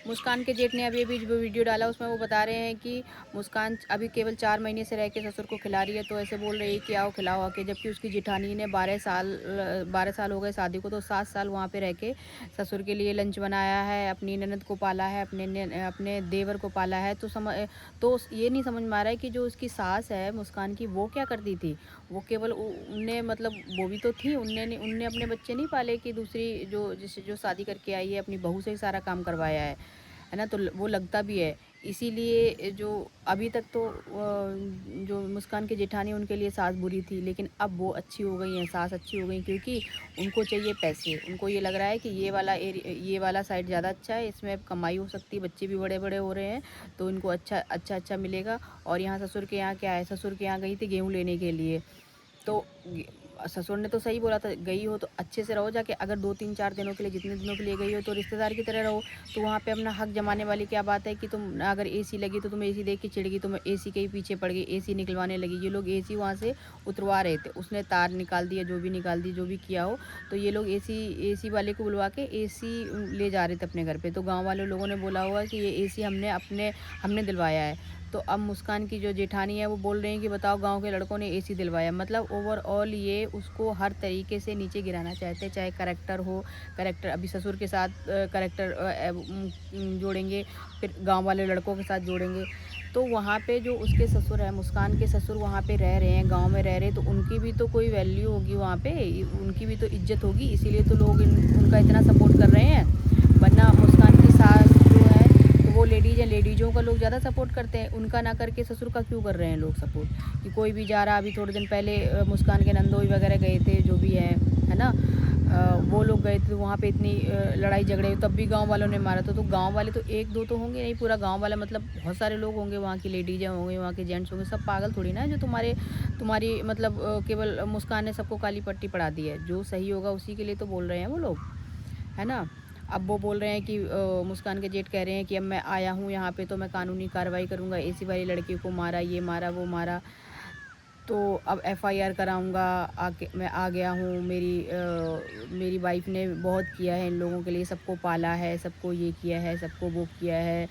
मुस्कान के जेठ ने अभी अभी जो वीडियो डाला उसमें वो बता रहे हैं कि मुस्कान अभी केवल 4 महीने से रह के ससुर को खिला रही है, तो ऐसे बोल रही है कि आओ खिलाओ आके, जबकि उसकी जेठानी ने 12 साल हो गए शादी को, तो 7 साल वहाँ पे रह के ससुर के लिए लंच बनाया है, अपनी ननद को पाला है, अपने देवर को पाला है। तो ये नहीं समझ में आ रहा है कि जो उसकी सास है मुस्कान की, वो क्या करती थी। वो केवल उनने मतलब वो भी तो थी, उनने अपने बच्चे नहीं पाले कि दूसरी जो शादी करके आई है अपनी बहू से ही सारा काम करवाया है ना? तो वो लगता भी है। इसीलिए जो अभी तक तो जो मुस्कान की जेठानी उनके लिए सास बुरी थी, लेकिन अब वो अच्छी हो गई हैं, सास अच्छी हो गई, क्योंकि उनको चाहिए पैसे। उनको ये लग रहा है कि ये वाला साइड ज़्यादा अच्छा है, इसमें अब कमाई हो सकती है, बच्चे भी बड़े-बड़े हो रहे हैं, तो इनको अच्छा मिलेगा। और यहाँ ससुर के यहाँ क्या है, ससुर के यहाँ गई थी गेहूँ लेने के लिए, तो ससुर ने तो सही बोला था, गई हो तो अच्छे से रहो जाके, अगर 2-3-4 दिनों के लिए, जितने दिनों के लिए गई हो तो रिश्तेदार की तरह रहो। तो वहाँ पे अपना हक जमाने वाली क्या बात है कि तुम अगर एसी लगी तो तुम एसी देख के चिढ़ गई, तुम एसी के ही पीछे पड़ गई, एसी निकलवाने लगी। ये लोग एसी वहाँ से उतरवा रहे थे, उसने तार निकाल दिया, जो भी निकाल दी, जो भी किया हो, तो ये लोग एसी वाले को बुलवा के एसी ले जा रहे थे अपने घर पे। तो गाँव वाले लोगों ने बोला हुआ कि ये एसी हमने दिलवाया है। तो अब मुस्कान की जो जेठानी है वो बोल रही हैं कि बताओ गाँव के लड़कों ने एसी दिलवाया। मतलब ओवरऑल ये उसको हर तरीके से नीचे गिराना चाहते हैं, चाहे करैक्टर हो, करैक्टर अभी ससुर के साथ करैक्टर जोड़ेंगे, फिर गाँव वाले लड़कों के साथ जोड़ेंगे। तो वहाँ पे जो उसके ससुर हैं, मुस्कान के ससुर वहाँ पे रह रहे हैं, गाँव में रह रहे हैं, तो उनकी भी तो कोई वैल्यू होगी वहाँ पे, उनकी भी तो इज़्ज़त होगी, इसीलिए तो लोग उनका इतना सपोर्ट कर रहे हैं। वरना मुस्कान की सास जो है, तो वो लेडीज़ हैं, लेडीज़ों का लोग ज़्यादा सपोर्ट करते हैं, उनका ना करके ससुर का क्यों कर रहे हैं लोग सपोर्ट। कि कोई भी जा रहा, अभी थोड़े दिन पहले मुस्कान के नंदोई वगैरह गए थे, जो भी हैं, है ना? वो लोग गए थे, वहाँ पे इतनी लड़ाई झगड़े हुए, तब भी गाँव वालों ने मारा था। तो गाँव वाले तो 1-2 तो होंगे नहीं, पूरा गाँव वाला मतलब बहुत सारे लोग होंगे, वहाँ की लेडीज़ें होंगी, वहाँ के जेंट्स होंगे, सब पागल थोड़ी ना है जो तुम्हारी मतलब केवल मुस्कान ने सबको काली पट्टी पड़ा दी है। जो सही होगा उसी के लिए तो बोल रहे हैं वो लोग, है ना? अब वो बोल रहे हैं कि मुस्कान के जेठ कह रहे हैं कि अब मैं आया हूँ यहाँ पे तो मैं कानूनी कार्रवाई करूँगा, एसी वाली लड़की को मारा, ये मारा, वो मारा, तो अब एफआईआर कराऊँगा, आके मैं आ गया हूँ, मेरी वाइफ़ ने बहुत किया है इन लोगों के लिए, सबको पाला है, सबको ये किया है, सबको वो किया है,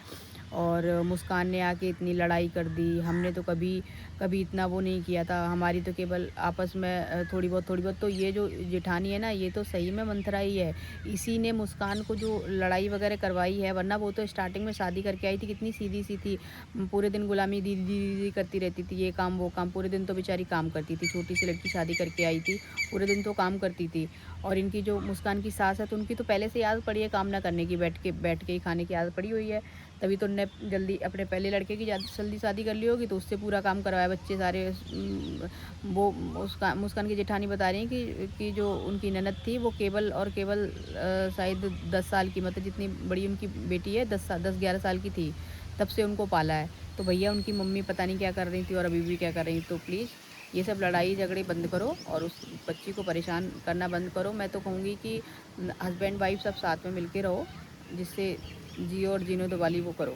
और मुस्कान ने आके इतनी लड़ाई कर दी, हमने तो कभी कभी इतना वो नहीं किया था, हमारी तो केवल आपस में थोड़ी बहुत। तो ये जो जेठानी है ना, ये तो सही में मंथरा ही है। इसी ने मुस्कान को जो लड़ाई वगैरह करवाई है, वरना वो तो स्टार्टिंग में शादी करके आई थी, कितनी सीधी-सी थी। पूरे दिन गुलामी दीदी करती रहती थी, ये काम वो काम, पूरे दिन तो बेचारी काम करती थी, छोटी सी लड़की शादी करके आई थी, पूरे दिन तो काम करती थी। और इनकी जो मुस्कान की सास है, तो उनकी तो पहले से ही आदत पड़ी है काम ना करने की, बैठ के ही खाने की आदत पड़ी हुई है। तभी तो उनने जल्दी अपने पहले लड़के की जल्दी शादी कर ली होगी, तो उससे पूरा काम करवाया, बच्चे सारे वो उसका मुस्कान की जेठानी बता रही हैं कि जो उनकी ननद थी वो केवल शायद 10 साल की, मतलब जितनी बड़ी उनकी बेटी है 10-11 साल की थी, तब से उनको पाला है। तो भैया उनकी मम्मी पता नहीं क्या कर रही थी और अभी भी क्या कर रही थी। तो प्लीज़ ये सब लड़ाई झगड़े बंद करो और उस बच्ची को परेशान करना बंद करो। मैं तो कहूँगी कि हस्बैंड वाइफ सब साथ में मिल के रहो, जिससे जियो और जीने दो वाली वो करो।